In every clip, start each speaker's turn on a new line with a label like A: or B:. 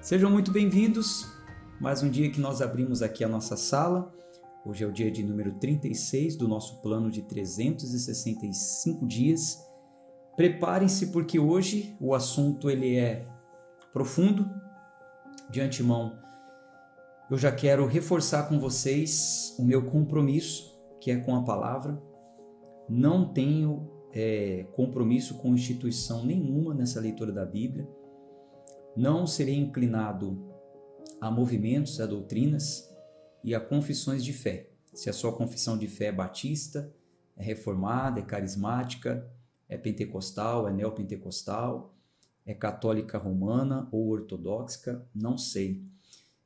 A: Sejam muito bem-vindos. Mais um dia que nós abrimos aqui a nossa sala. Hoje é o dia de número 36 do nosso plano de 365 dias. Preparem-se porque hoje o assunto ele é profundo. De antemão, eu já quero reforçar com vocês o meu compromisso, que é com a palavra. Não tenho compromisso com instituição nenhuma nessa leitura da Bíblia. Não serei inclinado a movimentos, a doutrinas e a confissões de fé. Se a sua confissão de fé é batista, é reformada, é carismática, é pentecostal, é neopentecostal, é católica romana ou ortodoxa, não sei.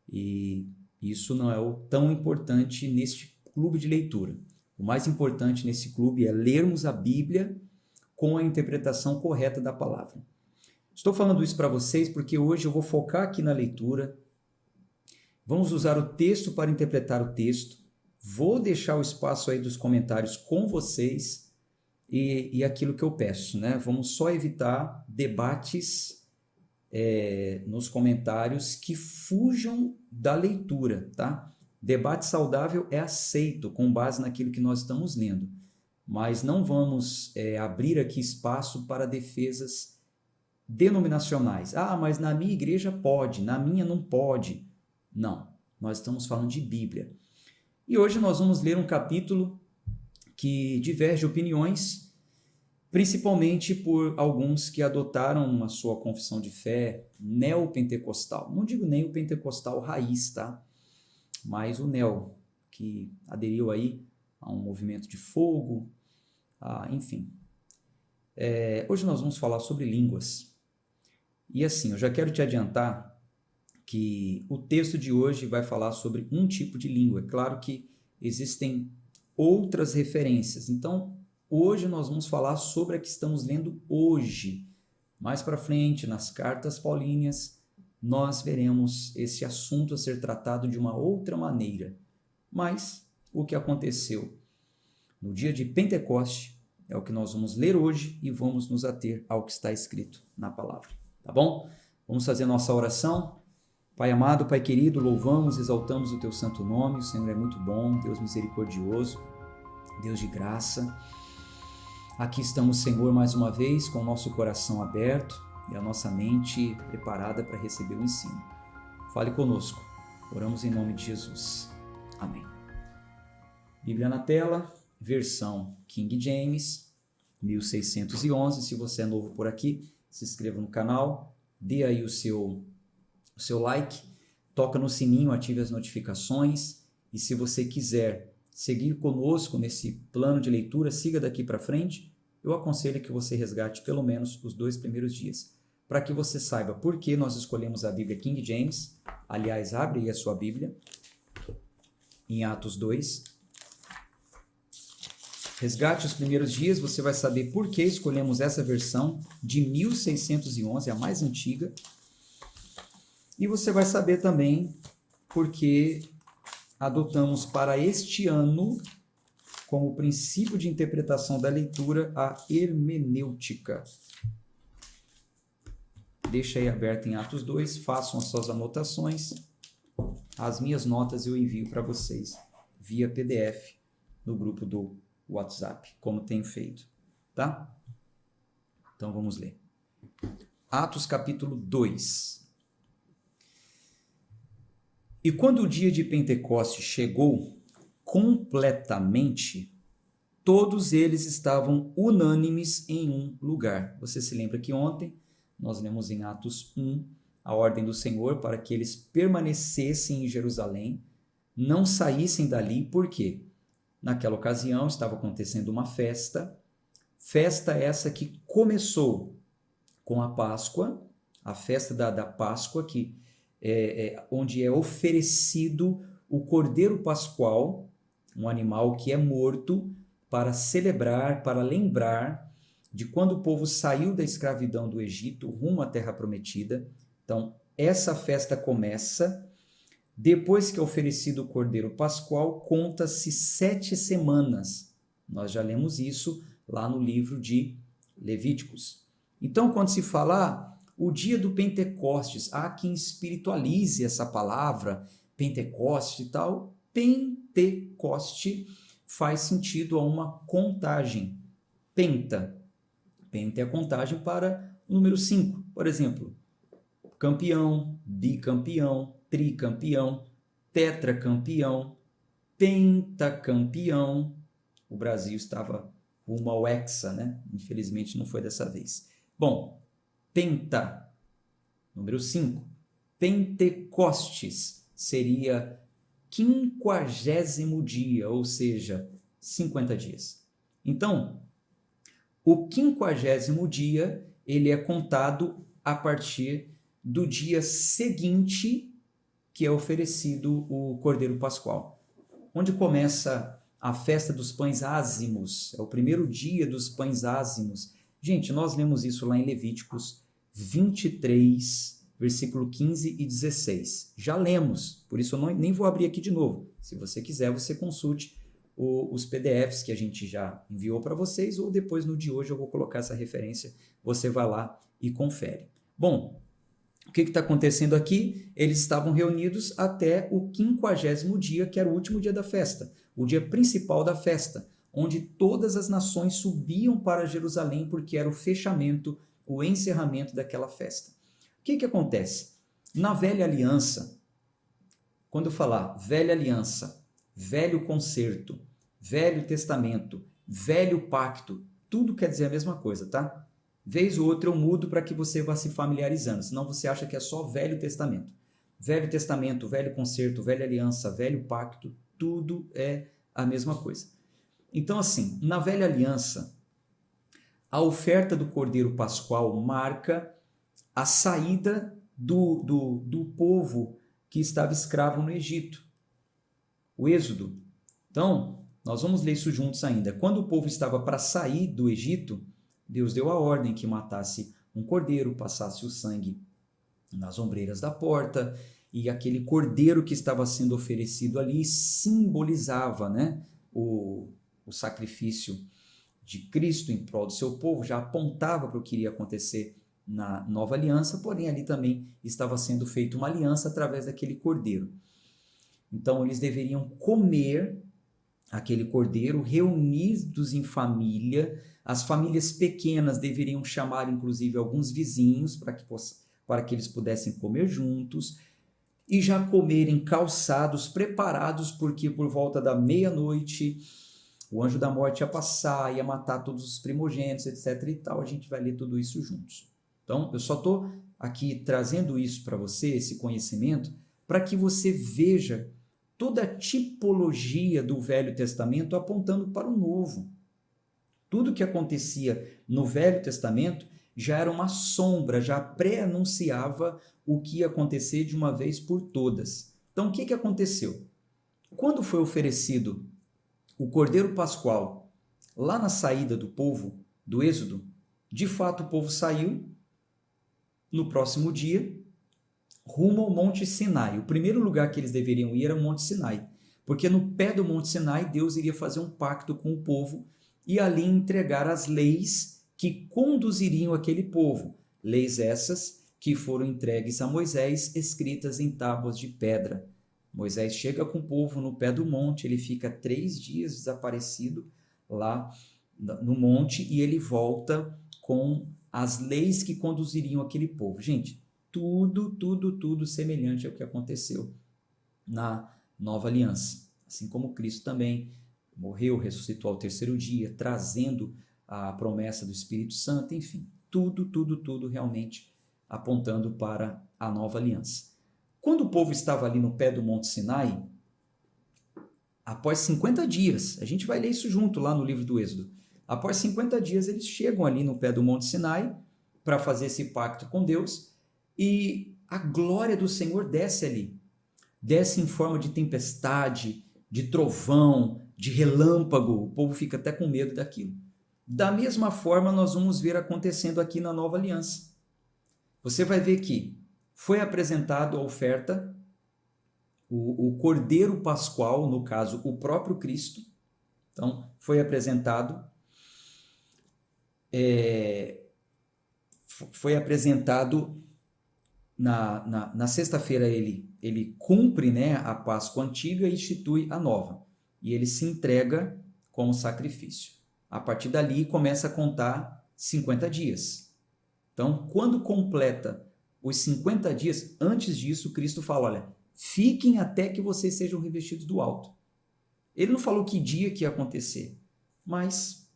A: E isso não é o tão importante neste clube de leitura. O mais importante nesse clube é lermos a Bíblia com a interpretação correta da palavra. Estou falando isso para vocês porque hoje eu vou focar aqui na leitura. Vamos usar o texto para interpretar o texto. Vou deixar o espaço aí dos comentários com vocês e aquilo que eu peço, né? Vamos só evitar debates nos comentários que fujam da leitura, tá? Debate saudável é aceito com base naquilo que nós estamos lendo, mas não vamos abrir aqui espaço para defesas denominacionais. Ah, mas na minha igreja pode, na minha não pode. Não, nós estamos falando de Bíblia. E hoje nós vamos ler um capítulo que diverge opiniões, principalmente por alguns que adotaram a sua confissão de fé neopentecostal. Não digo nem o pentecostal raiz, tá? Mas o neo, que aderiu aí a um movimento de fogo, enfim. Hoje nós vamos falar sobre línguas. E assim, eu já quero te adiantar que o texto de hoje vai falar sobre um tipo de língua. É claro que existem outras referências. Então, hoje nós vamos falar sobre a que estamos lendo hoje. Mais para frente, nas cartas paulíneas, nós veremos esse assunto a ser tratado de uma outra maneira. Mas o que aconteceu no dia de Pentecoste é o que nós vamos ler hoje e vamos nos ater ao que está escrito na palavra. Tá bom? Vamos fazer nossa oração. Pai amado, Pai querido, louvamos, exaltamos o Teu santo nome. O Senhor é muito bom, Deus misericordioso, Deus de graça. Aqui estamos, Senhor, mais uma vez com o nosso coração aberto e a nossa mente preparada para receber o ensino. Fale conosco. Oramos em nome de Jesus. Amém. Bíblia na tela, versão King James, 1611. Se você é novo por aqui, se inscreva no canal, dê aí o seu like, toca no sininho, ative as notificações e se você quiser seguir conosco nesse plano de leitura, siga daqui para frente, eu aconselho que você resgate pelo menos os 2 primeiros dias, para que você saiba por que nós escolhemos a Bíblia King James. Aliás, abre aí a sua Bíblia em Atos 2. Resgate os primeiros dias, você vai saber por que escolhemos essa versão de 1611, a mais antiga. E você vai saber também por que adotamos para este ano, como princípio de interpretação da leitura, a hermenêutica. Deixa aí aberto em Atos 2, façam as suas anotações. As minhas notas eu envio para vocês via PDF no grupo do WhatsApp, como tenho feito, tá? Então vamos ler. Atos capítulo 2. E quando o dia de Pentecoste chegou completamente, todos eles estavam unânimes em um lugar. Você se lembra que ontem nós lemos em Atos 1 a ordem do Senhor para que eles permanecessem em Jerusalém, não saíssem dali, por quê? Naquela ocasião estava acontecendo uma festa essa que começou com a Páscoa, a festa da Páscoa, onde é oferecido o Cordeiro Pascual, um animal que é morto, para celebrar, para lembrar de quando o povo saiu da escravidão do Egito rumo à Terra Prometida. Então, essa festa começa. Depois que é oferecido o Cordeiro Pascual, conta-se 7 semanas. Nós já lemos isso lá no livro de Levíticos. Então, quando se fala, o dia do Pentecostes. Há quem espiritualize essa palavra, Pentecoste e tal. Pentecoste faz sentido a uma contagem. Penta é a contagem para o número 5. Por exemplo, campeão, bicampeão, tricampeão, tetracampeão, pentacampeão. O Brasil estava rumo ao hexa, né? Infelizmente não foi dessa vez. Bom, penta, número 5. Pentecostes seria 50º dia, ou seja, 50 dias. Então, o 50º dia, ele é contado a partir do dia seguinte que é oferecido o Cordeiro Pascual. Onde começa a festa dos pães ázimos, é o primeiro dia dos pães ázimos. Gente, nós lemos isso lá em Levíticos 23, versículo 15 e 16. Já lemos, por isso eu nem vou abrir aqui de novo. Se você quiser, você consulte os PDFs que a gente já enviou para vocês, ou depois no de hoje eu vou colocar essa referência, você vai lá e confere. Bom, o que está acontecendo aqui? Eles estavam reunidos até o 50º dia, que era o último dia da festa, o dia principal da festa, onde todas as nações subiam para Jerusalém, porque era o fechamento, o encerramento daquela festa. O que acontece? Na Velha Aliança, quando eu falar Velha Aliança, Velho Concerto, Velho Testamento, Velho Pacto, tudo quer dizer a mesma coisa, tá? Vez ou outra eu mudo para que você vá se familiarizando, senão você acha que é só Velho Testamento. Velho Testamento, Velho Concerto, Velha Aliança, Velho Pacto, tudo é a mesma coisa. Então, assim, na Velha Aliança, a oferta do Cordeiro Pascual marca a saída do povo que estava escravo no Egito. O Êxodo. Então, nós vamos ler isso juntos ainda. Quando o povo estava para sair do Egito, Deus deu a ordem que matasse um cordeiro, passasse o sangue nas ombreiras da porta, e aquele cordeiro que estava sendo oferecido ali simbolizava, né, o sacrifício de Cristo em prol do seu povo, já apontava para o que iria acontecer na nova aliança, porém ali também estava sendo feita uma aliança através daquele cordeiro. Então eles deveriam comer aquele cordeiro, reunidos em família. As famílias pequenas deveriam chamar inclusive alguns vizinhos para que eles pudessem comer juntos e já comerem calçados, preparados, porque por volta da meia-noite o anjo da morte ia passar, ia matar todos os primogênitos, etc. e tal. A gente vai ler tudo isso juntos. Então, eu só estou aqui trazendo isso para você, esse conhecimento, para que você veja toda a tipologia do Velho Testamento apontando para o Novo. Tudo que acontecia no Velho Testamento já era uma sombra, já pré-anunciava o que ia acontecer de uma vez por todas. Então, o que aconteceu? Quando foi oferecido o Cordeiro Pascual lá na saída do povo, do Êxodo, de fato o povo saiu no próximo dia rumo ao Monte Sinai. O primeiro lugar que eles deveriam ir era o Monte Sinai, porque no pé do Monte Sinai Deus iria fazer um pacto com o povo e ali entregar as leis que conduziriam aquele povo. Leis essas que foram entregues a Moisés, escritas em tábuas de pedra. Moisés chega com o povo no pé do monte, ele fica 3 dias desaparecido lá no monte e ele volta com as leis que conduziriam aquele povo. Gente, tudo semelhante ao que aconteceu na Nova Aliança. Assim como Cristo também morreu, ressuscitou ao 3º dia, trazendo a promessa do Espírito Santo, enfim, tudo realmente apontando para a Nova Aliança. Quando o povo estava ali no pé do Monte Sinai, após 50 dias, a gente vai ler isso junto lá no livro do Êxodo, após 50 dias eles chegam ali no pé do Monte Sinai para fazer esse pacto com Deus e a glória do Senhor desce ali, desce em forma de tempestade, de trovão, de relâmpago, o povo fica até com medo daquilo. Da mesma forma nós vamos ver acontecendo aqui na Nova Aliança. Você vai ver que foi apresentado a oferta, o Cordeiro Pascual, no caso, o próprio Cristo. Então, foi apresentado, foi apresentado na sexta-feira, ele cumpre, né, a Páscoa antiga e institui a nova. E ele se entrega como sacrifício. A partir dali começa a contar 50 dias. Então, quando completa os 50 dias, antes disso, Cristo fala, olha, fiquem até que vocês sejam revestidos do alto. Ele não falou que dia que ia acontecer, mas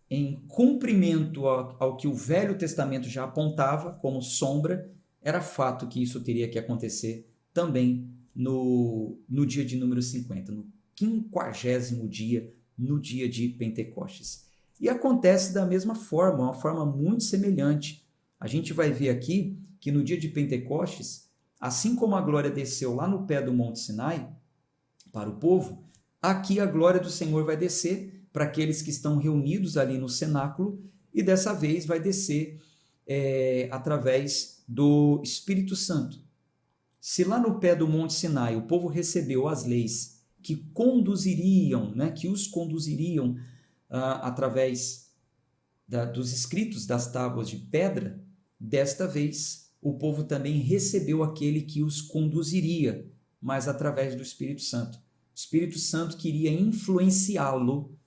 A: em cumprimento ao que o Velho Testamento já apontava como sombra, era fato que isso teria que acontecer também no dia de número 50, no 50º dia, no dia de Pentecostes. E acontece da mesma forma, uma forma muito semelhante. A gente vai ver aqui que no dia de Pentecostes, assim como a glória desceu lá no pé do Monte Sinai para o povo, aqui a glória do Senhor vai descer para aqueles que estão reunidos ali no cenáculo, e dessa vez vai descer através do Espírito Santo. Se lá no pé do Monte Sinai o povo recebeu as leis que conduziriam, né, que os conduziriam através dos escritos das tábuas de pedra, desta vez o povo também recebeu aquele que os conduziria, mas através do Espírito Santo. O Espírito Santo queria influenciá-lo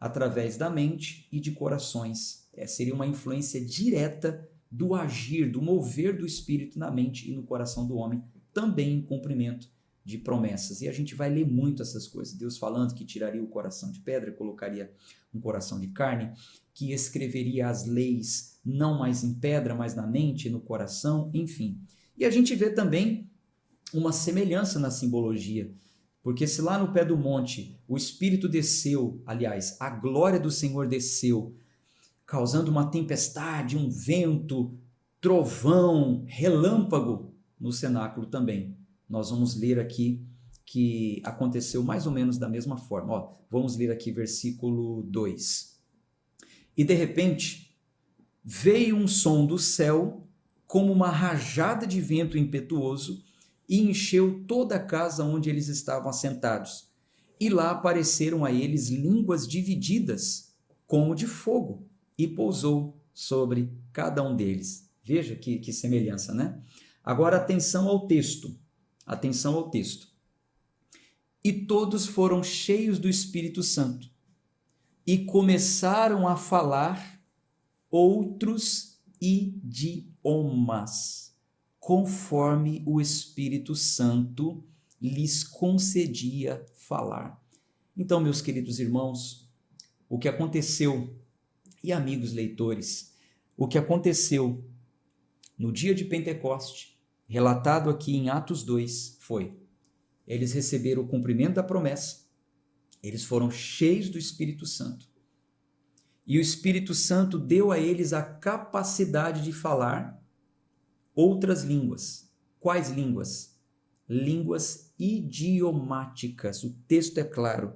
A: através da mente e de corações. Seria uma influência direta do agir, do mover do Espírito na mente e no coração do homem, também em cumprimento de promessas. E a gente vai ler muito essas coisas. Deus falando que tiraria o coração de pedra, colocaria um coração de carne, que escreveria as leis não mais em pedra, mas na mente e no coração, enfim. E a gente vê também uma semelhança na simbologia, porque se lá no pé do monte o Espírito desceu, aliás, a glória do Senhor desceu, causando uma tempestade, um vento, trovão, relâmpago no cenáculo também. Nós vamos ler aqui que aconteceu mais ou menos da mesma forma. Vamos ler aqui versículo 2. E de repente veio um som do céu como uma rajada de vento impetuoso e encheu toda a casa onde eles estavam assentados. E lá apareceram a eles línguas divididas como de fogo, e pousou sobre cada um deles. Veja que semelhança, né? Agora atenção ao texto. Atenção ao texto. E todos foram cheios do Espírito Santo e começaram a falar outros idiomas, conforme o Espírito Santo lhes concedia falar. Então, meus queridos irmãos, o que aconteceu, e amigos leitores, o que aconteceu no dia de Pentecoste, relatado aqui em Atos 2, foi: eles receberam o cumprimento da promessa, eles foram cheios do Espírito Santo, e o Espírito Santo deu a eles a capacidade de falar outras línguas. Quais línguas? Línguas idiomáticas. O texto é claro.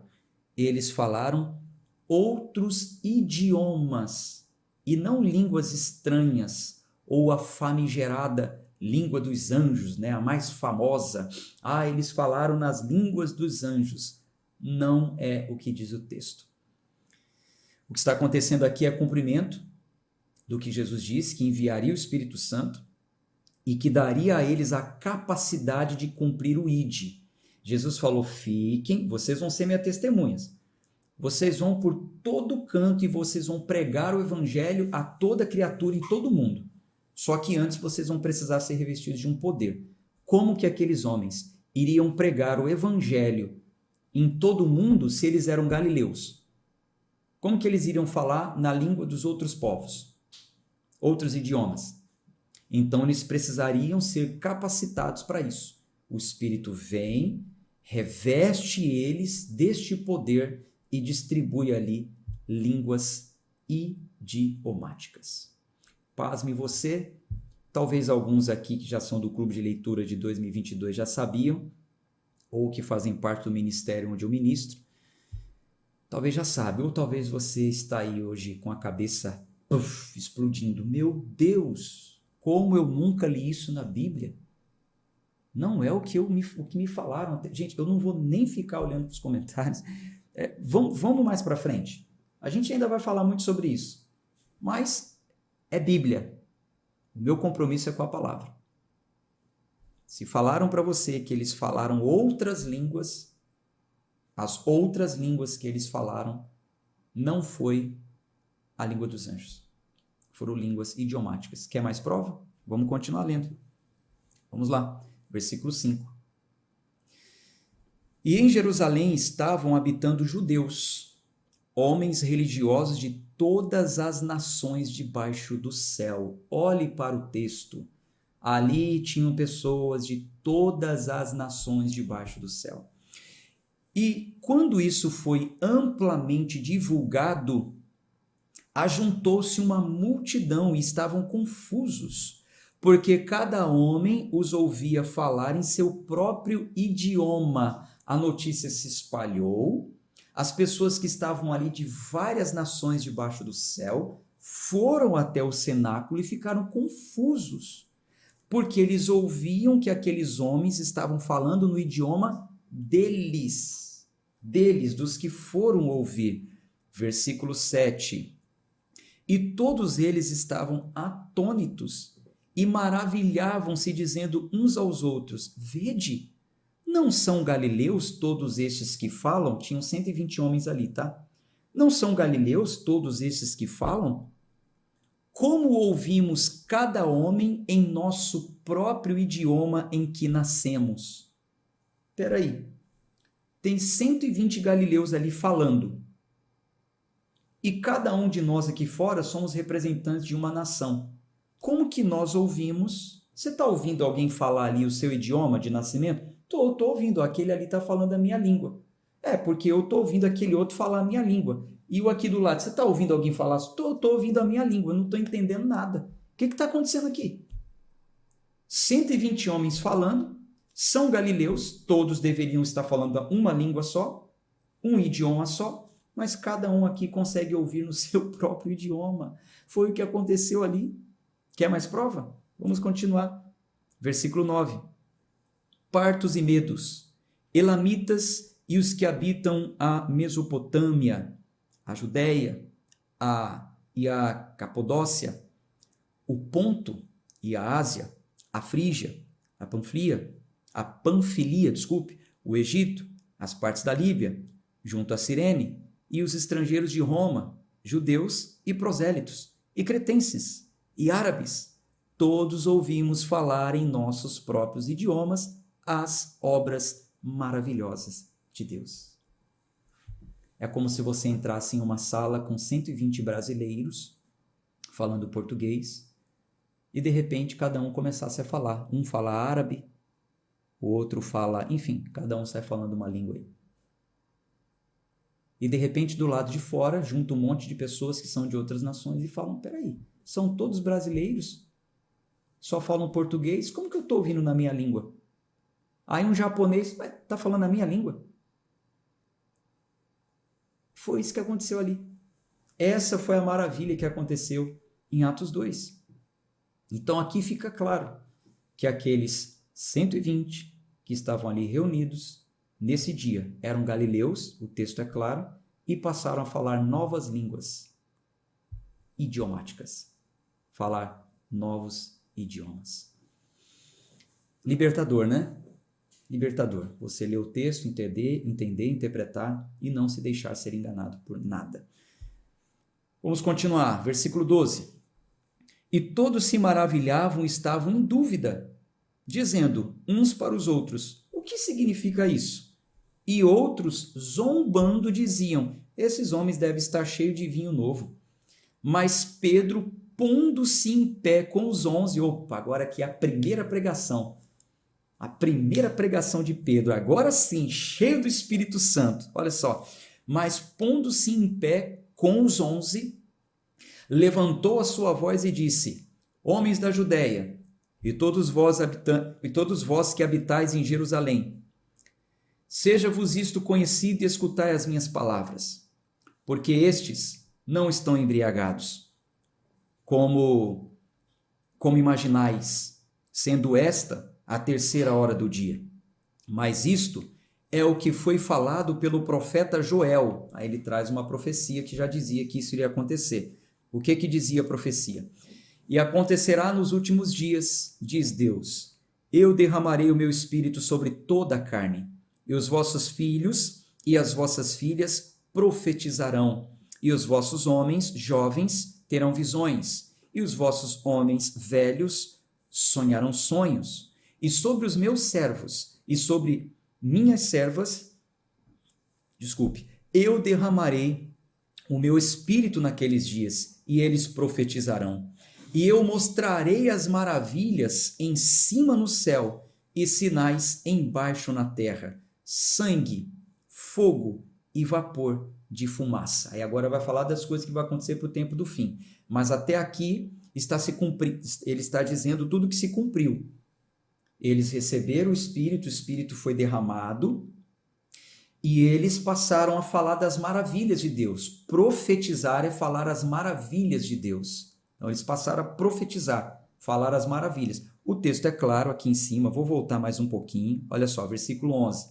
A: Eles falaram outros idiomas, e não línguas estranhas, ou a famigerada língua dos anjos, né? A mais famosa. Eles falaram nas línguas dos anjos. Não é o que diz o texto. O que está acontecendo aqui é cumprimento do que Jesus disse, que enviaria o Espírito Santo e que daria a eles a capacidade de cumprir o ID. Jesus falou: fiquem, vocês vão ser minhas testemunhas. Vocês vão por todo canto e vocês vão pregar o evangelho a toda criatura em todo mundo. Só que antes vocês vão precisar ser revestidos de um poder. Como que aqueles homens iriam pregar o evangelho em todo mundo se eles eram galileus? Como que eles iriam falar na língua dos outros povos? Outros idiomas? Então eles precisariam ser capacitados para isso. O Espírito vem, reveste eles deste poder e distribui ali línguas idiomáticas. Pasme você, talvez alguns aqui que já são do clube de leitura de 2022 já sabiam, ou que fazem parte do ministério onde eu ministro, talvez já sabe, ou talvez você está aí hoje com a cabeça explodindo. Meu Deus, como eu nunca li isso na Bíblia. Não é o que me falaram. Gente, eu não vou nem ficar olhando para os comentários. Vamos mais para frente. A gente ainda vai falar muito sobre isso. Mas é Bíblia. O meu compromisso é com a palavra. Se falaram para você que eles falaram outras línguas, as outras línguas que eles falaram não foi a língua dos anjos. Foram línguas idiomáticas. Quer mais prova? Vamos continuar lendo. Vamos lá. Versículo 5. E em Jerusalém estavam habitando judeus, homens religiosos de todas as nações debaixo do céu. Olhe para o texto. Ali tinham pessoas de todas as nações debaixo do céu. E quando isso foi amplamente divulgado, ajuntou-se uma multidão e estavam confusos, porque cada homem os ouvia falar em seu próprio idioma. A notícia se espalhou, as pessoas que estavam ali de várias nações debaixo do céu foram até o cenáculo e ficaram confusos, porque eles ouviam que aqueles homens estavam falando no idioma deles, dos que foram ouvir. Versículo 7. E todos eles estavam atônitos e maravilhavam-se, dizendo uns aos outros: Vede, não são galileus todos estes que falam? Tinham 120 homens ali, tá? Não são galileus todos estes que falam? Como ouvimos cada homem em nosso próprio idioma em que nascemos? Espera aí. Tem 120 galileus ali falando. E cada um de nós aqui fora somos representantes de uma nação. Como que nós ouvimos? Você está ouvindo alguém falar ali o seu idioma de nascimento? Tô ouvindo. Aquele ali está falando a minha língua. É, porque eu estou ouvindo aquele outro falar a minha língua. E o aqui do lado, você está ouvindo alguém falar? Estou ouvindo a minha língua, eu não estou entendendo nada. O que está acontecendo aqui? 120 homens falando, são galileus, todos deveriam estar falando uma língua só, um idioma só, mas cada um aqui consegue ouvir no seu próprio idioma. Foi o que aconteceu ali. Quer mais prova? Vamos continuar. Versículo 9. Partos e medos, elamitas e os que habitam a Mesopotâmia, a Judéia e a Capadócia, o Ponto e a Ásia, a Frígia, a Panfilia, o Egito, as partes da Líbia, junto a Cirene, e os estrangeiros de Roma, judeus e prosélitos, e cretenses, e árabes, todos ouvimos falar em nossos próprios idiomas as obras maravilhosas de Deus. É como se você entrasse em uma sala com 120 brasileiros falando português e de repente cada um começasse a falar. Um fala árabe, o outro fala, enfim, cada um sai falando uma língua aí. E de repente do lado de fora junta um monte de pessoas que são de outras nações e falam: peraí, são todos brasileiros? Só falam português? Como que eu estou ouvindo na minha língua? Aí um japonês está falando a minha língua. Foi isso que aconteceu ali. Essa foi a maravilha que aconteceu em Atos 2. Então aqui fica claro que aqueles 120 que estavam ali reunidos nesse dia eram galileus, o texto é claro, e passaram a falar novas línguas idiomáticas. Falar novos idiomas. Libertador, né? Libertador. Você ler o texto, entender, interpretar e não se deixar ser enganado por nada. Vamos continuar. Versículo 12. E todos se maravilhavam e estavam em dúvida, dizendo uns para os outros: o que significa isso? E outros, zombando, diziam: esses homens devem estar cheios de vinho novo. Mas Pedro, pondo-se em pé com os 11, agora aqui é a primeira pregação. A primeira pregação de Pedro, agora sim, cheio do Espírito Santo. Olha só. Mas pondo-se em pé com os 11, levantou a sua voz e disse: homens da Judéia, e todos vós que habitais em Jerusalém, seja-vos isto conhecido e escutai as minhas palavras, porque estes não estão embriagados, como imaginais, sendo esta a terceira hora do dia. Mas isto é o que foi falado pelo profeta Joel. Aí ele traz uma profecia que já dizia que isso iria acontecer. O que dizia a profecia? E acontecerá nos últimos dias, diz Deus, eu derramarei o meu espírito sobre toda a carne, e os vossos filhos e as vossas filhas profetizarão, e os vossos homens jovens terão visões, e os vossos homens velhos sonharão sonhos. E sobre os meus servos e sobre minhas servas, eu derramarei o meu espírito naqueles dias, e eles profetizarão. E eu mostrarei as maravilhas em cima no céu e sinais embaixo na terra, sangue, fogo e vapor de fumaça. Aí agora vai falar das coisas que vão acontecer para o tempo do fim. Mas até aqui ele está dizendo tudo que se cumpriu. Eles receberam o Espírito foi derramado e eles passaram a falar das maravilhas de Deus. Profetizar é falar as maravilhas de Deus. Então eles passaram a profetizar, falar as maravilhas. O texto é claro aqui em cima, vou voltar mais um pouquinho. Olha só, versículo 11.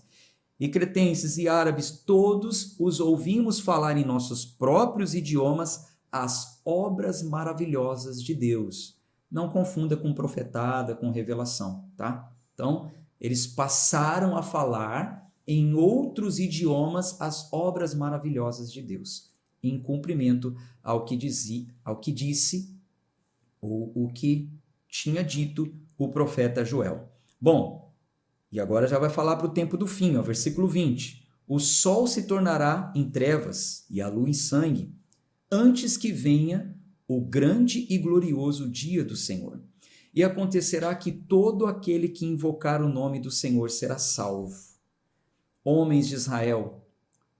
A: E cretenses e árabes, todos os ouvimos falar em nossos próprios idiomas as obras maravilhosas de Deus. Não confunda com profetada, com revelação, tá? Então, eles passaram a falar em outros idiomas as obras maravilhosas de Deus, em cumprimento ao que disse ou o que tinha dito o profeta Joel. Bom, e agora já vai falar para o tempo do fim, ó, versículo 20. O sol se tornará em trevas e a lua em sangue, antes que venha o grande e glorioso dia do Senhor. E acontecerá que todo aquele que invocar o nome do Senhor será salvo. Homens de Israel,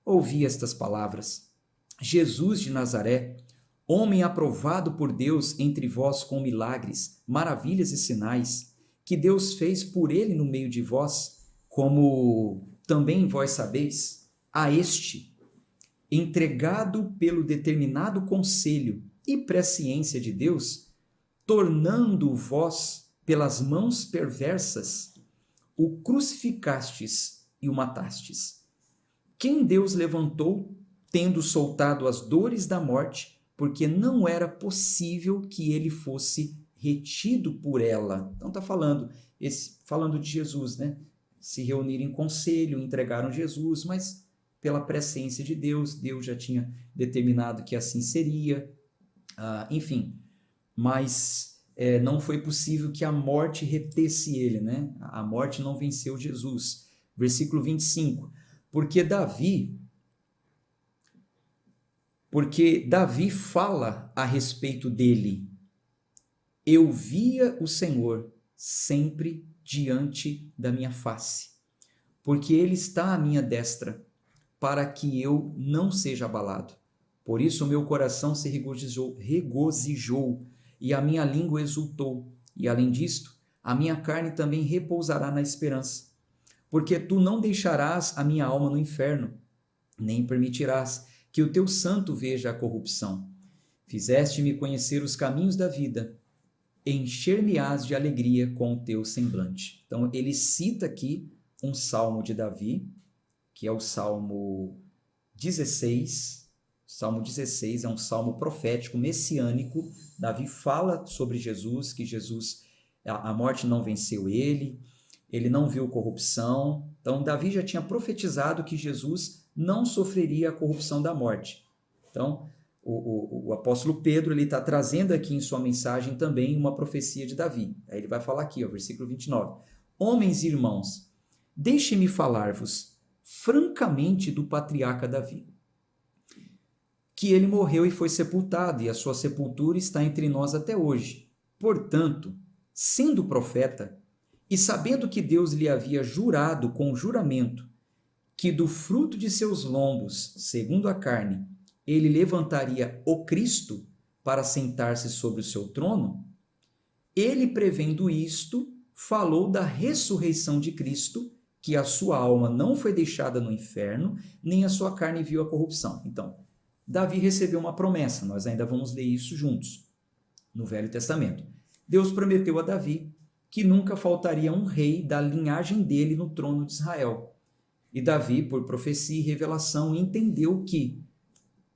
A: ouvi estas palavras. Jesus de Nazaré, homem aprovado por Deus entre vós com milagres, maravilhas e sinais, que Deus fez por ele no meio de vós, como também vós sabeis, a este, entregado pelo determinado conselho e presciência de Deus, tornando vós pelas mãos perversas, o crucificastes e o matastes. Quem Deus levantou, tendo soltado as dores da morte, porque não era possível que ele fosse retido por ela. Então está falando de Jesus, né? Se reuniram em conselho, entregaram Jesus, mas pela presciência de Deus, Deus já tinha determinado que assim seria, enfim, mas não foi possível que a morte retesse ele, né? A morte não venceu Jesus. Versículo 25, porque Davi fala a respeito dele, eu via o Senhor sempre diante da minha face, porque ele está à minha destra, para que eu não seja abalado. Por isso o meu coração se regozijou e a minha língua exultou. E além disto, a minha carne também repousará na esperança. Porque tu não deixarás a minha alma no inferno, nem permitirás que o teu santo veja a corrupção. Fizeste-me conhecer os caminhos da vida, encher-me-ás de alegria com o teu semblante. Então ele cita aqui um salmo de Davi, que é o Salmo 16. Salmo 16 é um salmo profético, messiânico. Davi fala sobre Jesus, que a morte não venceu ele não viu corrupção. Então Davi já tinha profetizado que Jesus não sofreria a corrupção da morte. Então o apóstolo Pedro está trazendo aqui em sua mensagem também uma profecia de Davi. Aí ele vai falar aqui, ó, versículo 29. Homens e irmãos, deixe-me falar-vos francamente do patriarca Davi, que ele morreu e foi sepultado, e a sua sepultura está entre nós até hoje. Portanto, sendo profeta, e sabendo que Deus lhe havia jurado com juramento que do fruto de seus lombos, segundo a carne, ele levantaria o Cristo para sentar-se sobre o seu trono, ele, prevendo isto, falou da ressurreição de Cristo, que a sua alma não foi deixada no inferno, nem a sua carne viu a corrupção. Então, Davi recebeu uma promessa, nós ainda vamos ler isso juntos, no Velho Testamento. Deus prometeu a Davi que nunca faltaria um rei da linhagem dele no trono de Israel. E Davi, por profecia e revelação, entendeu que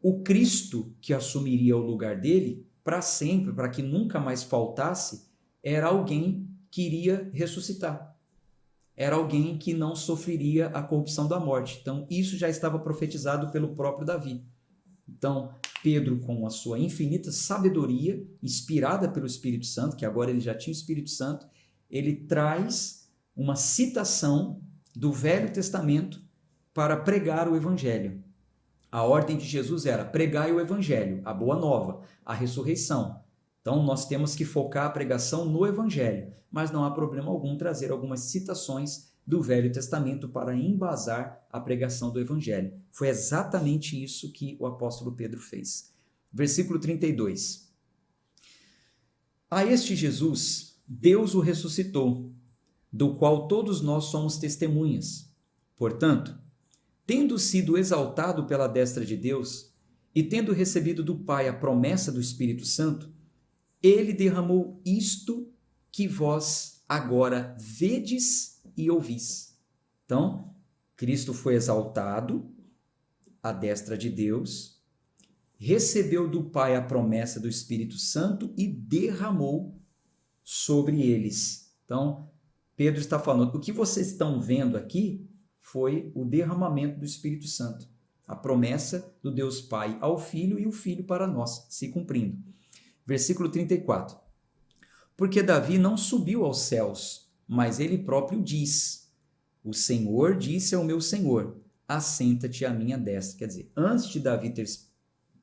A: o Cristo que assumiria o lugar dele para sempre, para que nunca mais faltasse, era alguém que iria ressuscitar. Era alguém que não sofreria a corrupção da morte. Então, isso já estava profetizado pelo próprio Davi. Então, Pedro, com a sua infinita sabedoria, inspirada pelo Espírito Santo, que agora ele já tinha o Espírito Santo, ele traz uma citação do Velho Testamento para pregar o Evangelho. A ordem de Jesus era: pregai o Evangelho, a boa nova, a ressurreição. Então, nós temos que focar a pregação no Evangelho, mas não há problema algum trazer algumas citações do Velho Testamento para embasar a pregação do Evangelho. Foi exatamente isso que o apóstolo Pedro fez. Versículo 32. A este Jesus, Deus o ressuscitou, do qual todos nós somos testemunhas. Portanto, tendo sido exaltado pela destra de Deus e tendo recebido do Pai a promessa do Espírito Santo, ele derramou isto que vós agora vedes e ouvis. Então, Cristo foi exaltado à destra de Deus, recebeu do Pai a promessa do Espírito Santo e derramou sobre eles. Então, Pedro está falando, o que vocês estão vendo aqui foi o derramamento do Espírito Santo, a promessa do Deus Pai ao Filho e o Filho para nós, se cumprindo. Versículo 34. Porque Davi não subiu aos céus, mas ele próprio diz: o Senhor disse ao meu Senhor, assenta-te à minha destra. Quer dizer, antes de Davi ter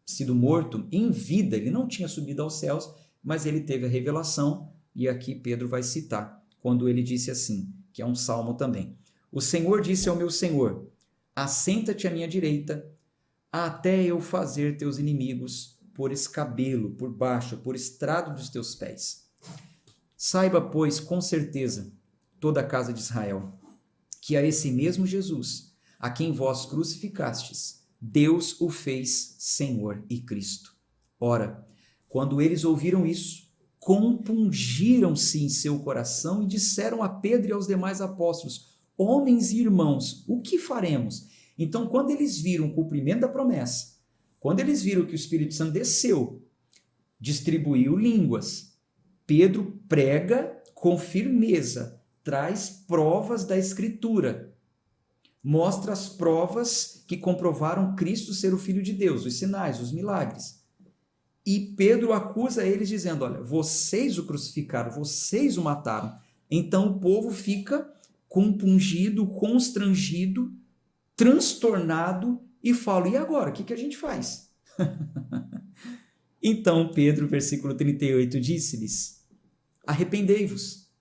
A: sido morto em vida, ele não tinha subido aos céus, mas ele teve a revelação, e aqui Pedro vai citar, quando ele disse assim, que é um salmo também. O Senhor disse ao meu Senhor, assenta-te à minha direita, até eu fazer teus inimigos por escabelo, por baixo, por estrado dos teus pés. Saiba, pois, com certeza, toda a casa de Israel, que a esse mesmo Jesus, a quem vós crucificastes, Deus o fez Senhor e Cristo. Ora, quando eles ouviram isso, compungiram-se em seu coração e disseram a Pedro e aos demais apóstolos: homens e irmãos, o que faremos? Então, quando eles viram o cumprimento da promessa, quando eles viram que o Espírito Santo desceu, distribuiu línguas, Pedro prega com firmeza, traz provas da Escritura, mostra as provas que comprovaram Cristo ser o Filho de Deus, os sinais, os milagres. E Pedro acusa eles dizendo: olha, vocês o crucificaram, vocês o mataram. Então o povo fica compungido, constrangido, transtornado e fala: e agora? O que a gente faz? Então Pedro, versículo 38, disse-lhes: arrependei-vos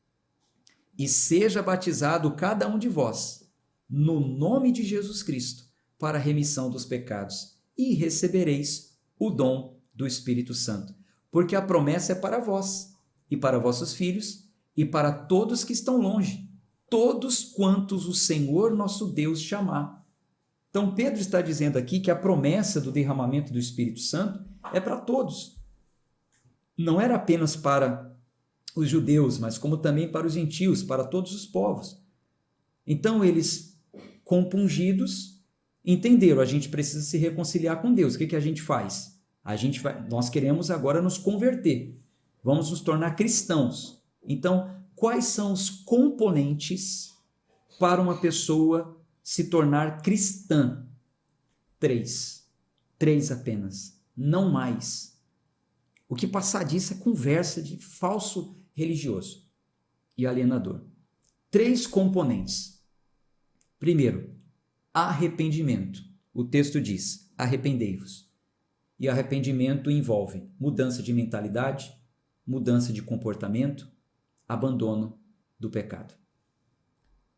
A: e seja batizado cada um de vós no nome de Jesus Cristo para a remissão dos pecados e recebereis o dom do Espírito Santo, porque a promessa é para vós e para vossos filhos e para todos que estão longe, todos quantos o Senhor nosso Deus chamar. Então Pedro está dizendo aqui que a promessa do derramamento do Espírito Santo é para todos. Não era apenas para os judeus, mas como também para os gentios, para todos os povos. Então eles, compungidos, entenderam: a gente precisa se reconciliar com Deus. O que a gente faz? Nós queremos agora nos converter. Vamos nos tornar cristãos. Então, quais são os componentes para uma pessoa se tornar cristã? 3. 3 apenas, não mais. O que passar disso é conversa de falso religioso e alienador. 3 componentes. Primeiro, arrependimento. O texto diz: arrependei-vos. E arrependimento envolve mudança de mentalidade, mudança de comportamento, abandono do pecado.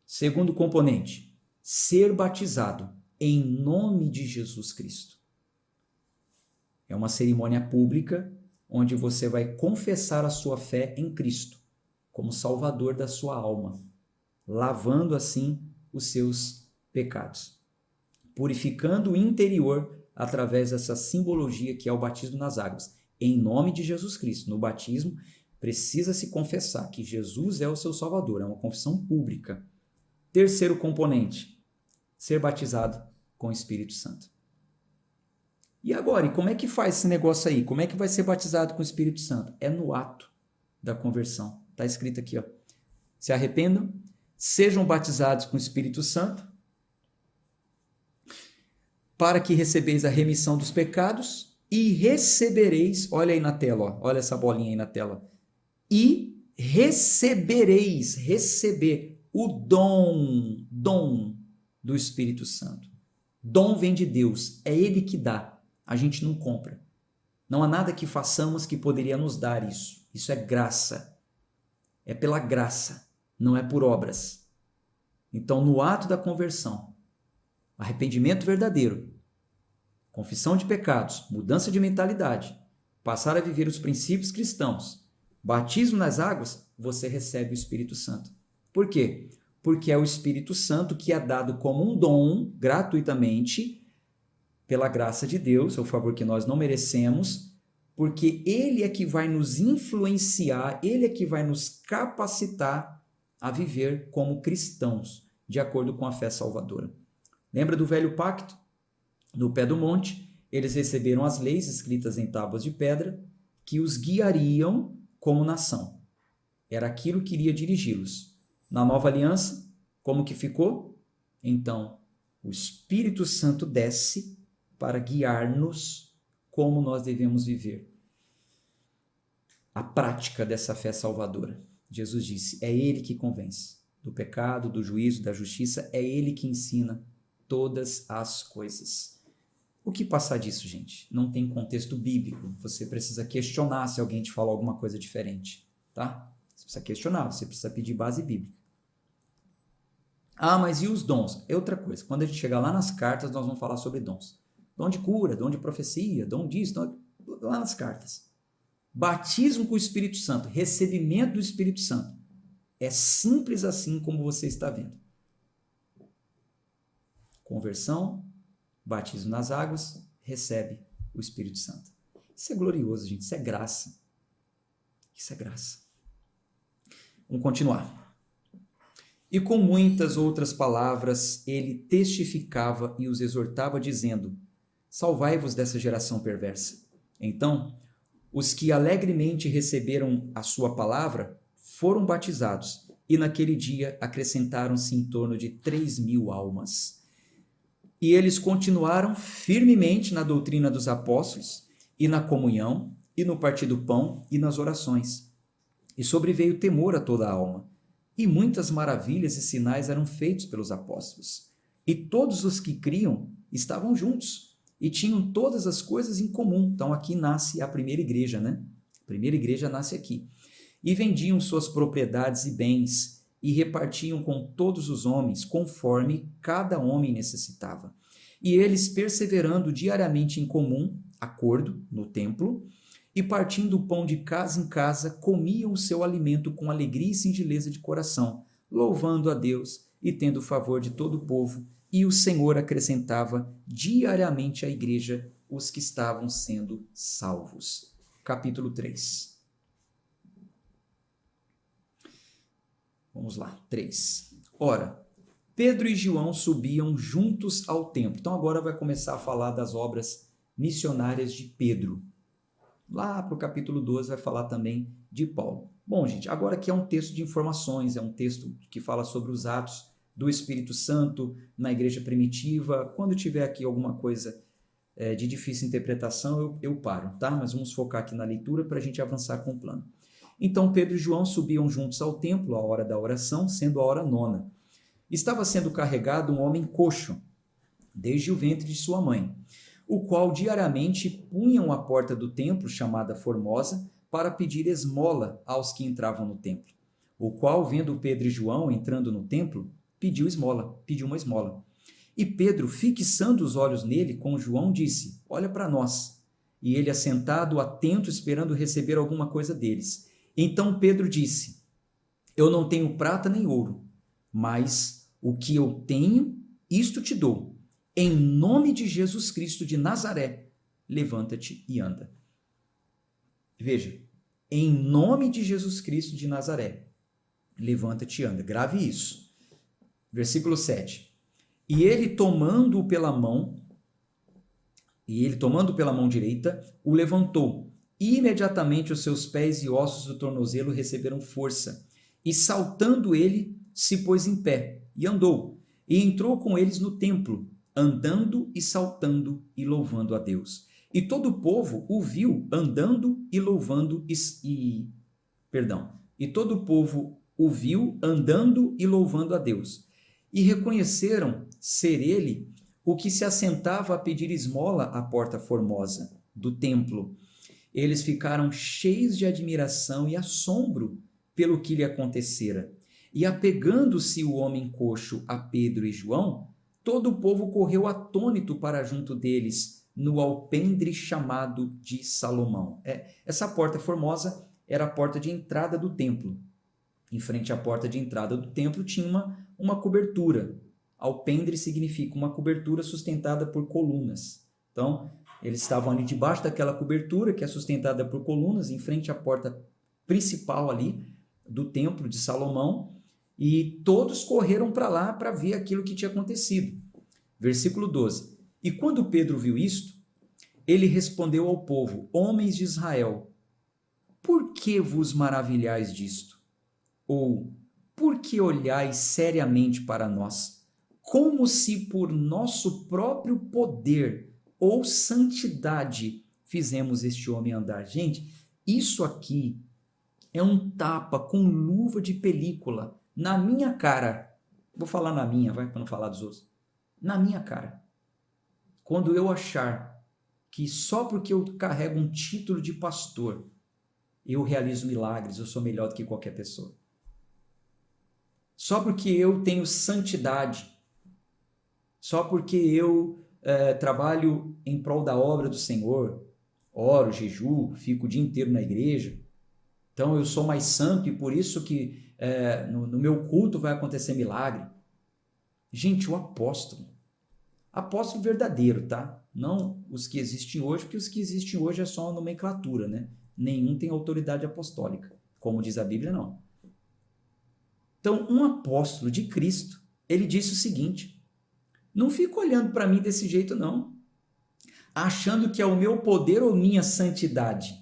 A: Segundo componente, ser batizado em nome de Jesus Cristo. É uma cerimônia pública onde você vai confessar a sua fé em Cristo como Salvador da sua alma, lavando assim os seus pecados, purificando o interior através dessa simbologia que é o batismo nas águas, em nome de Jesus Cristo. No batismo, precisa se confessar que Jesus é o seu Salvador, é uma confissão pública. Terceiro componente, ser batizado com o Espírito Santo. E agora, e como é que faz esse negócio aí? Como é que vai ser batizado com o Espírito Santo? É no ato da conversão. Está escrito aqui, ó. Se arrependam, sejam batizados com o Espírito Santo, para que recebeis a remissão dos pecados e recebereis, olha aí na tela, ó, olha essa bolinha aí na tela, e recebereis, receber o dom do Espírito Santo. Dom vem de Deus, é Ele que dá, a gente não compra. Não há nada que façamos que poderia nos dar isso. Isso é graça, é pela graça, não é por obras. Então, no ato da conversão, arrependimento verdadeiro, confissão de pecados, mudança de mentalidade, passar a viver os princípios cristãos, batismo nas águas, você recebe o Espírito Santo. Por quê? Porque é o Espírito Santo que é dado como um dom, gratuitamente, pela graça de Deus, é o favor que nós não merecemos, porque Ele é que vai nos influenciar, Ele é que vai nos capacitar a viver como cristãos, de acordo com a fé salvadora. Lembra do velho pacto? No pé do monte, eles receberam as leis escritas em tábuas de pedra que os guiariam como nação. Era aquilo que iria dirigi-los. Na nova aliança, como que ficou? Então, o Espírito Santo desce para guiar-nos como nós devemos viver. A prática dessa fé salvadora. Jesus disse, é Ele que convence do pecado, do juízo, da justiça, é Ele que ensina todas as coisas. O que passar disso, gente? Não tem contexto bíblico. Você precisa questionar se alguém te falar alguma coisa diferente, tá? Você precisa questionar, você precisa pedir base bíblica. Ah, mas e os dons? É outra coisa. Quando a gente chegar lá nas cartas, nós vamos falar sobre dons. Dom de cura, dom de profecia, dom disso, lá nas cartas. Batismo com o Espírito Santo, recebimento do Espírito Santo. É simples assim como você está vendo. Conversão, batismo nas águas, recebe o Espírito Santo. Isso é glorioso, gente. Isso é graça. Isso é graça. Vamos continuar. E com muitas outras palavras, ele testificava e os exortava, dizendo, salvai-vos dessa geração perversa. Então, os que alegremente receberam a sua palavra foram batizados, e naquele dia acrescentaram-se em torno de 3.000 almas. E eles continuaram firmemente na doutrina dos apóstolos, e na comunhão, e no partir do pão, e nas orações. E sobreveio temor a toda a alma. E muitas maravilhas e sinais eram feitos pelos apóstolos. E todos os que criam estavam juntos, e tinham todas as coisas em comum. Então aqui nasce a primeira igreja, né? A primeira igreja nasce aqui. E vendiam suas propriedades e bens, e repartiam com todos os homens, conforme cada homem necessitava. E eles, perseverando diariamente em comum acordo no templo, e partindo o pão de casa em casa, comiam o seu alimento com alegria e singeleza de coração, louvando a Deus e tendo o favor de todo o povo, e o Senhor acrescentava diariamente à igreja os que estavam sendo salvos. Capítulo 3. Vamos lá, 3. Ora, Pedro e João subiam juntos ao templo. Então agora vai começar a falar das obras missionárias de Pedro. Lá para o capítulo 12 vai falar também de Paulo. Bom, gente, agora aqui é um texto de informações, é um texto que fala sobre os atos do Espírito Santo na igreja primitiva. Quando tiver aqui alguma coisa de difícil interpretação, eu paro, tá? Mas vamos focar aqui na leitura para a gente avançar com o plano. Então Pedro e João subiam juntos ao templo à hora da oração, sendo a hora 9. Estava sendo carregado um homem coxo, desde o ventre de sua mãe, o qual diariamente punham à porta do templo, chamada Formosa, para pedir esmola aos que entravam no templo. O qual, vendo Pedro e João entrando no templo, pediu uma esmola. E Pedro, fixando os olhos nele, com João, disse, olha para nós. E ele, assentado, atento, esperando receber alguma coisa deles. Então Pedro disse, eu não tenho prata nem ouro, mas o que eu tenho, isto te dou. Em nome de Jesus Cristo de Nazaré, levanta-te e anda. Veja, em nome de Jesus Cristo de Nazaré, levanta-te e anda. Grave isso. Versículo 7. E ele, tomando-o pela mão, E ele, tomando pela mão direita, o levantou. E imediatamente os seus pés e ossos do tornozelo receberam força. E saltando ele, se pôs em pé e andou. E entrou com eles no templo, andando e saltando e louvando a Deus. E todo o povo o viu andando e louvando e todo o povo o viu andando e louvando a Deus. E reconheceram ser ele o que se assentava a pedir esmola à porta formosa do templo. Eles ficaram cheios de admiração e assombro pelo que lhe acontecera. E apegando-se o homem coxo a Pedro e João, todo o povo correu atônito para junto deles, no alpendre chamado de Salomão. Essa porta formosa era a porta de entrada do templo. Em frente à porta de entrada do templo tinha uma cobertura. Alpendre significa uma cobertura sustentada por colunas. Então, eles estavam ali debaixo daquela cobertura que é sustentada por colunas, em frente à porta principal ali do templo de Salomão, e todos correram para lá para ver aquilo que tinha acontecido. Versículo 12. E quando Pedro viu isto, ele respondeu ao povo: homens de Israel, por que vos maravilhais disto? Ou, por que olhais seriamente para nós, como se por nosso próprio poder ou santidade fizemos este homem andar? Gente, isso aqui é um tapa com luva de película na minha cara. Vou falar na minha, vai, para não falar dos outros. Na minha cara. Quando eu achar que só porque eu carrego um título de pastor, eu realizo milagres, eu sou melhor do que qualquer pessoa. Só porque eu tenho santidade, só porque eu trabalho em prol da obra do Senhor, oro, jejuo, fico o dia inteiro na igreja, então eu sou mais santo e por isso que no meu culto vai acontecer milagre. Gente, o apóstolo verdadeiro, tá? Não os que existem hoje, porque os que existem hoje é só uma nomenclatura, né? Nenhum tem autoridade apostólica, como diz a Bíblia, não. Então, um apóstolo de Cristo, ele disse o seguinte: não fico olhando para mim desse jeito, não, achando que é o meu poder ou minha santidade.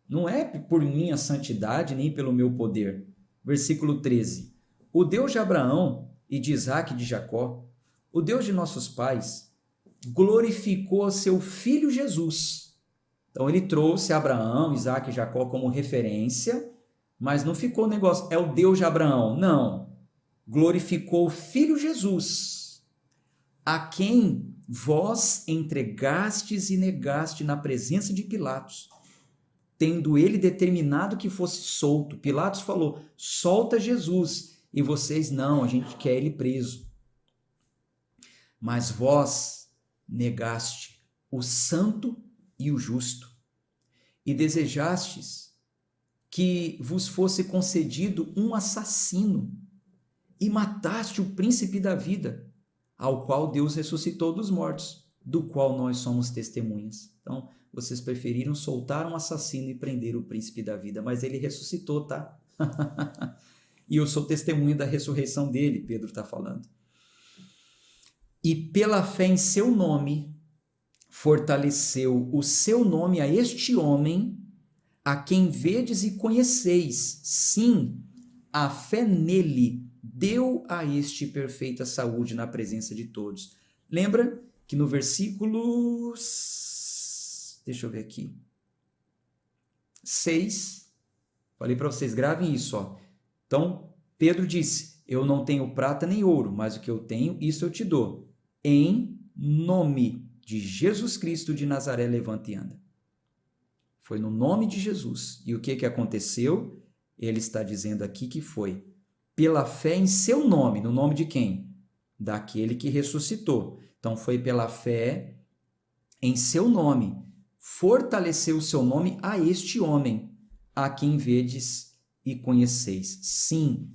A: Não é por minha santidade, nem pelo meu poder. Versículo 13. O Deus de Abraão e de Isaque e de Jacó, o Deus de nossos pais, glorificou seu filho Jesus. Então, ele trouxe Abraão, Isaque e Jacó como referência, mas não ficou o negócio, é o Deus de Abraão. Não. Glorificou o filho Jesus, a quem vós entregastes e negaste na presença de Pilatos, tendo ele determinado que fosse solto. Pilatos falou: solta Jesus. E vocês: não, a gente quer ele preso. Mas vós negaste o santo e o justo, e desejastes que vos fosse concedido um assassino, e mataste o príncipe da vida, ao qual Deus ressuscitou dos mortos, do qual nós somos testemunhas. Então, vocês preferiram soltar um assassino e prender o príncipe da vida, mas ele ressuscitou, tá? E eu sou testemunha da ressurreição dele, Pedro está falando. E pela fé em seu nome, fortaleceu o seu nome a este homem, a quem vedes e conheceis. Sim, a fé nele deu a este perfeita saúde na presença de todos. Lembra que no versículo, deixa eu ver aqui, 6, falei para vocês, gravem isso, ó. Então, Pedro disse: eu não tenho prata nem ouro, mas o que eu tenho, isso eu te dou. Em nome de Jesus Cristo de Nazaré, levanta e anda. Foi no nome de Jesus. E o que aconteceu? Ele está dizendo aqui que foi pela fé em seu nome. No nome de quem? Daquele que ressuscitou. Então, foi pela fé em seu nome. Fortaleceu o seu nome a este homem, a quem vedes e conheceis. Sim,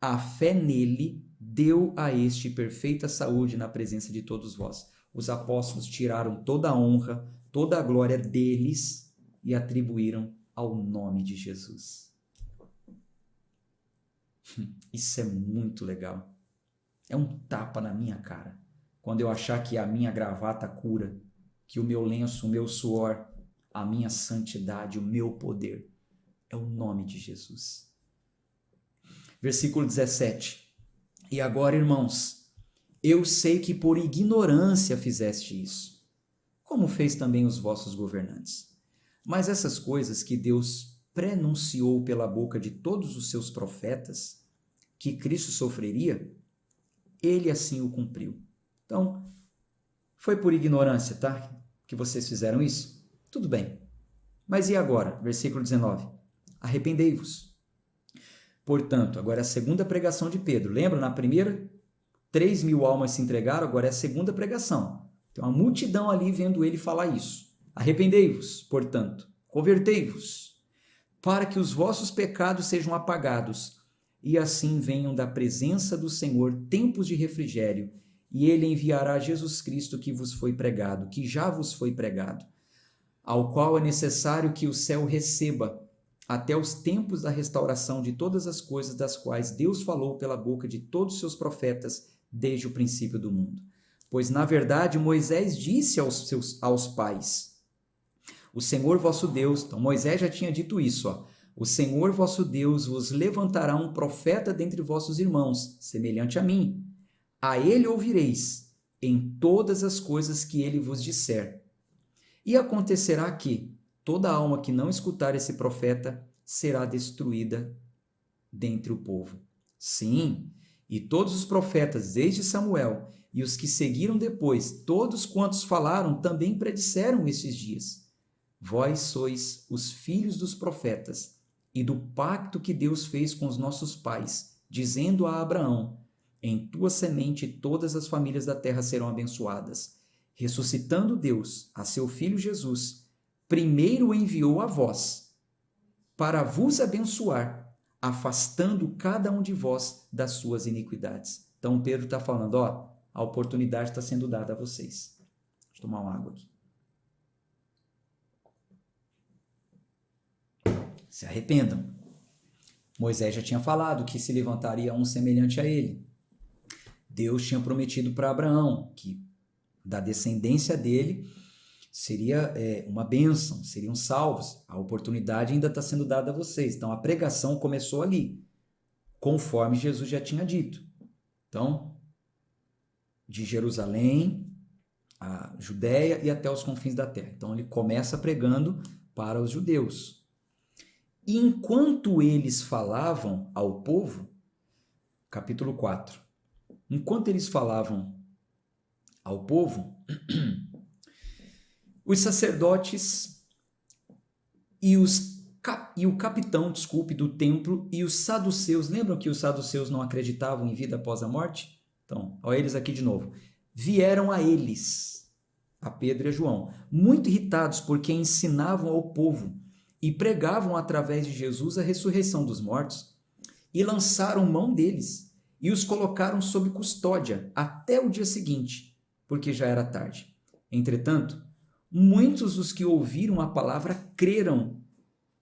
A: a fé nele deu a este perfeita saúde na presença de todos vós. Os apóstolos tiraram toda a honra, toda a glória deles e atribuíram ao nome de Jesus. Isso é muito legal. É um tapa na minha cara. Quando eu achar que a minha gravata cura, que o meu lenço, o meu suor, a minha santidade, o meu poder é o nome de Jesus. Versículo 17. E agora, irmãos, eu sei que por ignorância fizeste isso, como fez também os vossos governantes. Mas essas coisas que Deus prenunciou pela boca de todos os seus profetas, que Cristo sofreria, ele assim o cumpriu. Então, foi por ignorância, tá? Que vocês fizeram isso? Tudo bem. Mas e agora? Versículo 19. Arrependei-vos. Portanto, agora é a segunda pregação de Pedro. Lembra? Na primeira, 3.000 almas se entregaram, agora é a segunda pregação. Tem uma multidão ali vendo ele falar isso. Arrependei-vos, portanto, convertei-vos, para que os vossos pecados sejam apagados, e assim venham da presença do Senhor tempos de refrigério, e ele enviará Jesus Cristo que vos foi pregado, que já vos foi pregado, ao qual é necessário que o céu receba, até os tempos da restauração de todas as coisas das quais Deus falou pela boca de todos os seus profetas desde o princípio do mundo. Pois, na verdade, Moisés disse aos pais, o Senhor vosso Deus, então Moisés já tinha dito isso, ó, o Senhor vosso Deus vos levantará um profeta dentre vossos irmãos, semelhante a mim. A ele ouvireis em todas as coisas que ele vos disser. E acontecerá que toda alma que não escutar esse profeta será destruída dentre o povo. Sim, e todos os profetas, desde Samuel, e os que seguiram depois, todos quantos falaram, também predisseram esses dias. Vós sois os filhos dos profetas, e do pacto que Deus fez com os nossos pais, dizendo a Abraão, em tua semente todas as famílias da terra serão abençoadas. Ressuscitando Deus a seu Filho Jesus, primeiro o enviou a vós, para vos abençoar, afastando cada um de vós das suas iniquidades. Então Pedro está falando, ó, a oportunidade está sendo dada a vocês. Deixa eu tomar uma água aqui. Se arrependam. Moisés já tinha falado que se levantaria um semelhante a ele. Deus tinha prometido para Abraão que da descendência dele seria uma bênção, seriam salvos. A oportunidade ainda está sendo dada a vocês. Então a pregação começou ali, conforme Jesus já tinha dito. Então, de Jerusalém, a Judéia e até os confins da terra. Então ele começa pregando para os judeus. E enquanto eles falavam ao povo, capítulo 4, enquanto eles falavam ao povo, os sacerdotes e o capitão, do templo e os saduceus, lembram que os saduceus não acreditavam em vida após a morte? Então, olha eles aqui de novo. Vieram a eles, a Pedro e a João, muito irritados porque ensinavam ao povo e pregavam através de Jesus a ressurreição dos mortos, e lançaram mão deles e os colocaram sob custódia até o dia seguinte, porque já era tarde. Entretanto, muitos dos que ouviram a palavra creram,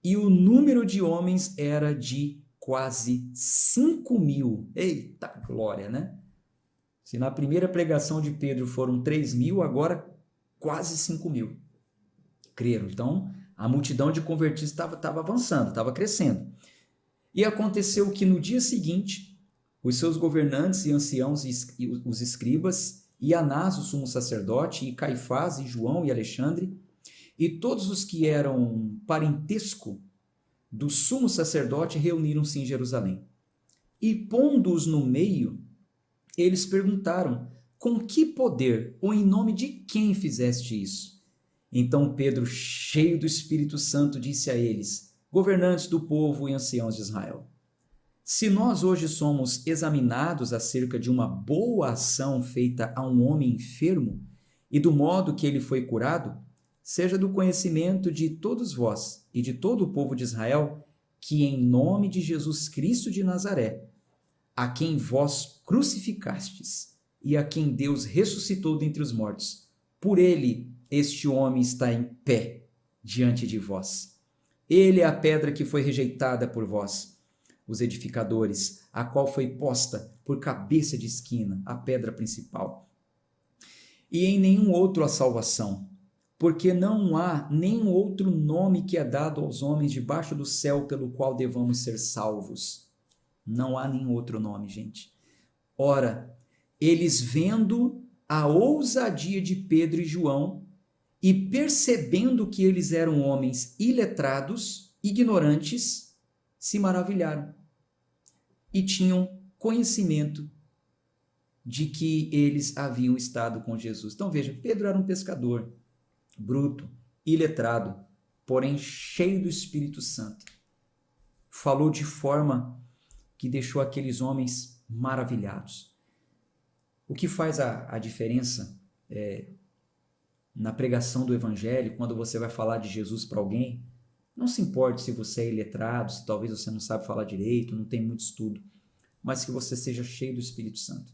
A: e o número de homens era de quase 5.000. Eita glória, né? Se na primeira pregação de Pedro foram 3.000, agora quase 5.000 creram. Então, a multidão de convertidos estava avançando, estava crescendo. E aconteceu que no dia seguinte, os seus governantes e anciãos e os escribas, e Anás, o sumo sacerdote, e Caifás, e João, e Alexandre, e todos os que eram parentesco do sumo sacerdote reuniram-se em Jerusalém. E pondo-os no meio, eles perguntaram, com que poder ou em nome de quem fizeste isso? Então Pedro, cheio do Espírito Santo, disse a eles, governantes do povo e anciãos de Israel, se nós hoje somos examinados acerca de uma boa ação feita a um homem enfermo e do modo que ele foi curado, seja do conhecimento de todos vós e de todo o povo de Israel, que em nome de Jesus Cristo de Nazaré, a quem vós crucificastes e a quem Deus ressuscitou dentre os mortos, por ele este homem está em pé diante de vós. Ele é a pedra que foi rejeitada por vós, os edificadores, a qual foi posta por cabeça de esquina, a pedra principal. E em nenhum outro há salvação, porque não há nenhum outro nome que é dado aos homens debaixo do céu pelo qual devamos ser salvos. Não há nenhum outro nome, gente. Ora, eles vendo a ousadia de Pedro e João e percebendo que eles eram homens iletrados, ignorantes, se maravilharam e tinham conhecimento de que eles haviam estado com Jesus. Então veja, Pedro era um pescador, bruto, iletrado, porém cheio do Espírito Santo. Falou de forma que deixou aqueles homens maravilhados. O que faz a diferença na pregação do Evangelho, quando você vai falar de Jesus para alguém, não se importe se você é iletrado, se talvez você não sabe falar direito, não tem muito estudo, mas que você seja cheio do Espírito Santo.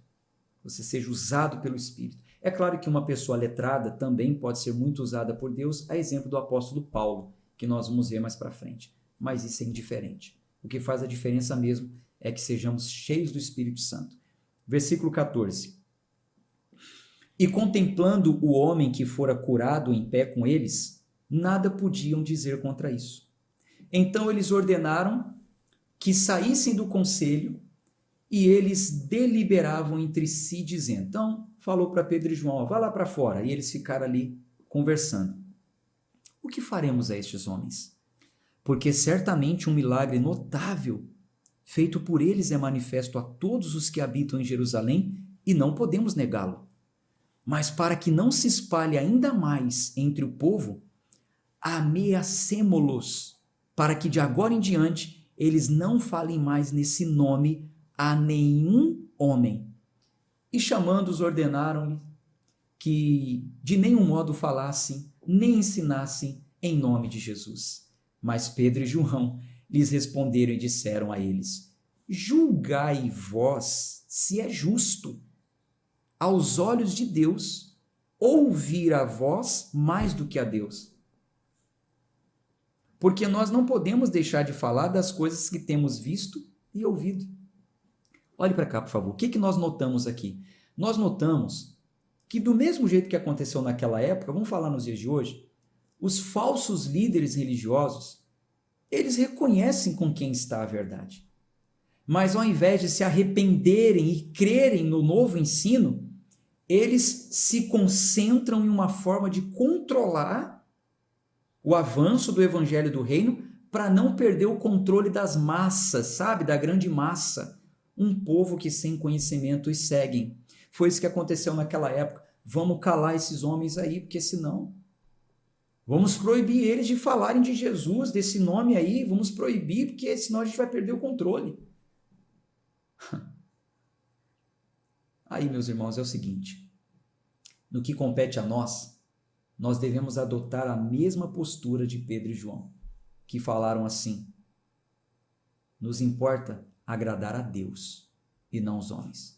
A: Você seja usado pelo Espírito. É claro que uma pessoa letrada também pode ser muito usada por Deus, a exemplo do apóstolo Paulo, que nós vamos ver mais para frente. Mas isso é indiferente. O que faz a diferença mesmo é que sejamos cheios do Espírito Santo. Versículo 14. E contemplando o homem que fora curado em pé com eles, nada podiam dizer contra isso. Então eles ordenaram que saíssem do conselho e eles deliberavam entre si, dizendo. Então, falou para Pedro e João, vá lá para fora. E eles ficaram ali conversando. O que faremos a estes homens? Porque certamente um milagre notável feito por eles é manifesto a todos os que habitam em Jerusalém e não podemos negá-lo. Mas para que não se espalhe ainda mais entre o povo, ameacemo-los, para que de agora em diante eles não falem mais nesse nome a nenhum homem. E chamando-os, ordenaram-lhe que de nenhum modo falassem, nem ensinassem em nome de Jesus. Mas Pedro e João lhes responderam e disseram a eles, julgai vós se é justo, aos olhos de Deus, ouvir a vós mais do que a Deus. Porque nós não podemos deixar de falar das coisas que temos visto e ouvido. Olhe para cá, por favor. O que nós notamos aqui? Nós notamos que do mesmo jeito que aconteceu naquela época, vamos falar nos dias de hoje, os falsos líderes religiosos, eles reconhecem com quem está a verdade. Mas ao invés de se arrependerem e crerem no novo ensino, eles se concentram em uma forma de controlar o avanço do evangelho do reino para não perder o controle das massas, sabe? Da grande massa. Um povo que sem conhecimento os seguem. Foi isso que aconteceu naquela época. Vamos calar esses homens aí, porque senão... Vamos proibir eles de falarem de Jesus, desse nome aí. Vamos proibir, porque senão a gente vai perder o controle. Aí, meus irmãos, é o seguinte. No que compete a nós, nós devemos adotar a mesma postura de Pedro e João, que falaram assim: nos importa agradar a Deus e não os homens.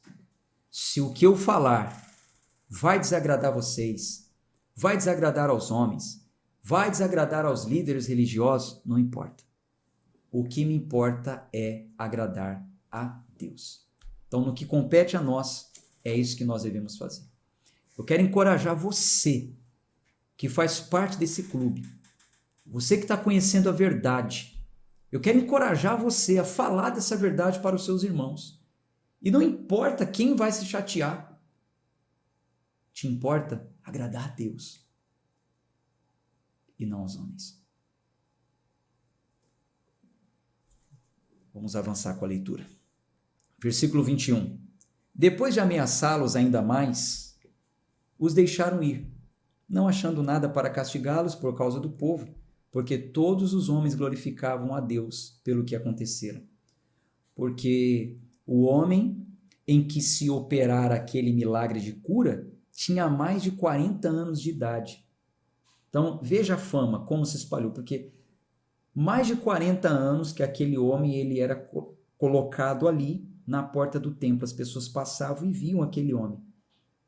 A: Se o que eu falar vai desagradar vocês, vai desagradar aos homens, vai desagradar aos líderes religiosos, não importa. O que me importa é agradar a Deus. Então, no que compete a nós, é isso que nós devemos fazer. Eu quero encorajar você, que faz parte desse clube, você que está conhecendo a verdade, eu quero encorajar você a falar dessa verdade para os seus irmãos. E não importa quem vai se chatear, te importa agradar a Deus e não aos homens. Vamos avançar com a leitura. Versículo 21. Depois de ameaçá-los ainda mais, os deixaram ir, não achando nada para castigá-los por causa do povo, porque todos os homens glorificavam a Deus pelo que acontecera. Porque o homem em que se operara aquele milagre de cura tinha mais de 40 anos de idade. Então, veja a fama, como se espalhou, porque mais de 40 anos que aquele homem ele era colocado ali na porta do templo. As pessoas passavam e viam aquele homem.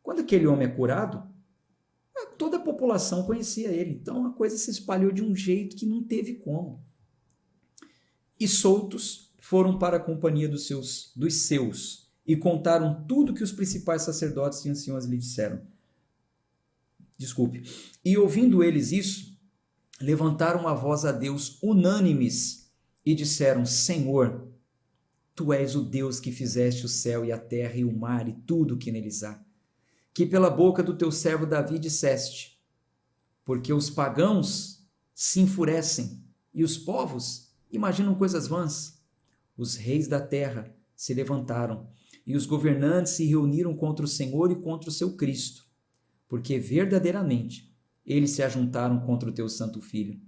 A: Quando aquele homem é curado, toda a população conhecia ele. Então a coisa se espalhou de um jeito que não teve como. E soltos foram para a companhia dos seus e contaram tudo que os principais sacerdotes e anciões lhe disseram. Desculpe. E ouvindo eles isso, levantaram a voz a Deus unânimes e disseram: Senhor, tu és o Deus que fizeste o céu e a terra e o mar e tudo que neles há, que pela boca do teu servo Davi disseste, porque os pagãos se enfurecem e os povos imaginam coisas vãs. Os reis da terra se levantaram e os governantes se reuniram contra o Senhor e contra o seu Cristo, porque verdadeiramente eles se ajuntaram contra o teu santo filho,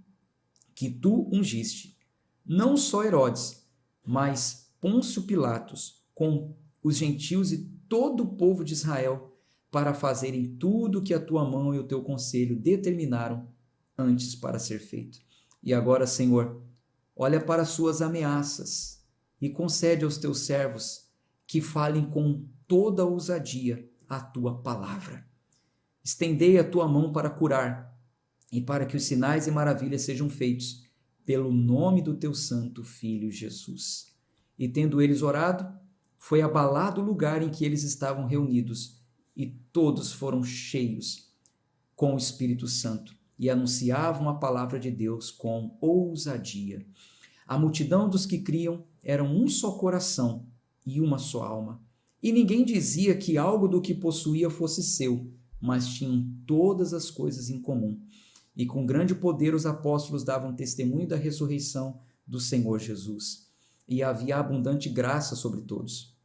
A: que tu ungiste, não só Herodes, mas Pôncio Pilatos, com os gentios e todo o povo de Israel, para fazerem tudo o que a tua mão e o teu conselho determinaram antes para ser feito. E agora, Senhor, olha para as suas ameaças e concede aos teus servos que falem com toda ousadia a tua palavra. Estendei a tua mão para curar e para que os sinais e maravilhas sejam feitos pelo nome do teu santo Filho Jesus. E tendo eles orado, foi abalado o lugar em que eles estavam reunidos, e todos foram cheios com o Espírito Santo e anunciavam a palavra de Deus com ousadia. A multidão dos que criam eram um só coração e uma só alma. E ninguém dizia que algo do que possuía fosse seu, mas tinham todas as coisas em comum. E com grande poder os apóstolos davam testemunho da ressurreição do Senhor Jesus. E havia abundante graça sobre todos.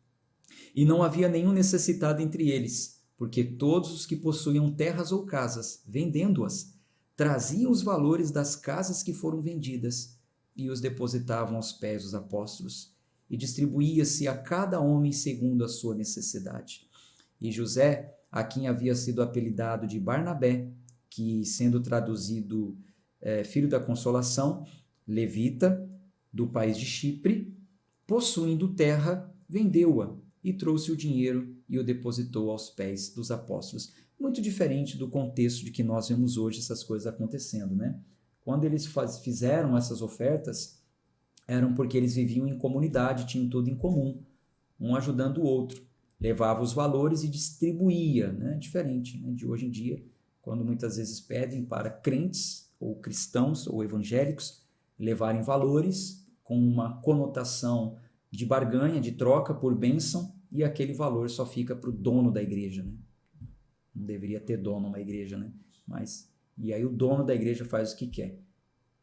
A: E não havia nenhum necessitado entre eles, porque todos os que possuíam terras ou casas, vendendo-as, traziam os valores das casas que foram vendidas e os depositavam aos pés dos apóstolos, e distribuía-se a cada homem segundo a sua necessidade. E José, a quem havia sido apelidado de Barnabé, que sendo traduzido filho da consolação, levita, do país de Chipre, possuindo terra, vendeu-a e trouxe o dinheiro e o depositou aos pés dos apóstolos. Muito diferente do contexto de que nós vemos hoje essas coisas acontecendo, né? Quando eles fizeram essas ofertas, eram porque eles viviam em comunidade, tinham tudo em comum, um ajudando o outro. Levava os valores e distribuía, né? Diferente, né, de hoje em dia, quando muitas vezes pedem para crentes ou cristãos ou evangélicos levarem valores com uma conotação de barganha, de troca por bênção, e aquele valor só fica para o dono da igreja, né? Não deveria ter dono uma igreja, né? E aí o dono da igreja faz o que quer,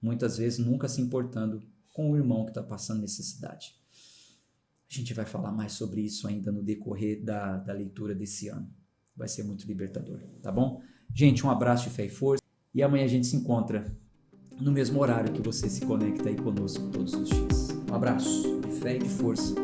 A: muitas vezes nunca se importando com o irmão que está passando necessidade. A gente vai falar mais sobre isso ainda no decorrer da leitura desse ano. Vai ser muito libertador, tá bom? Gente, um abraço de fé e força, e amanhã a gente se encontra no mesmo horário que você se conecta aí conosco todos os dias. Um abraço de fé e de força.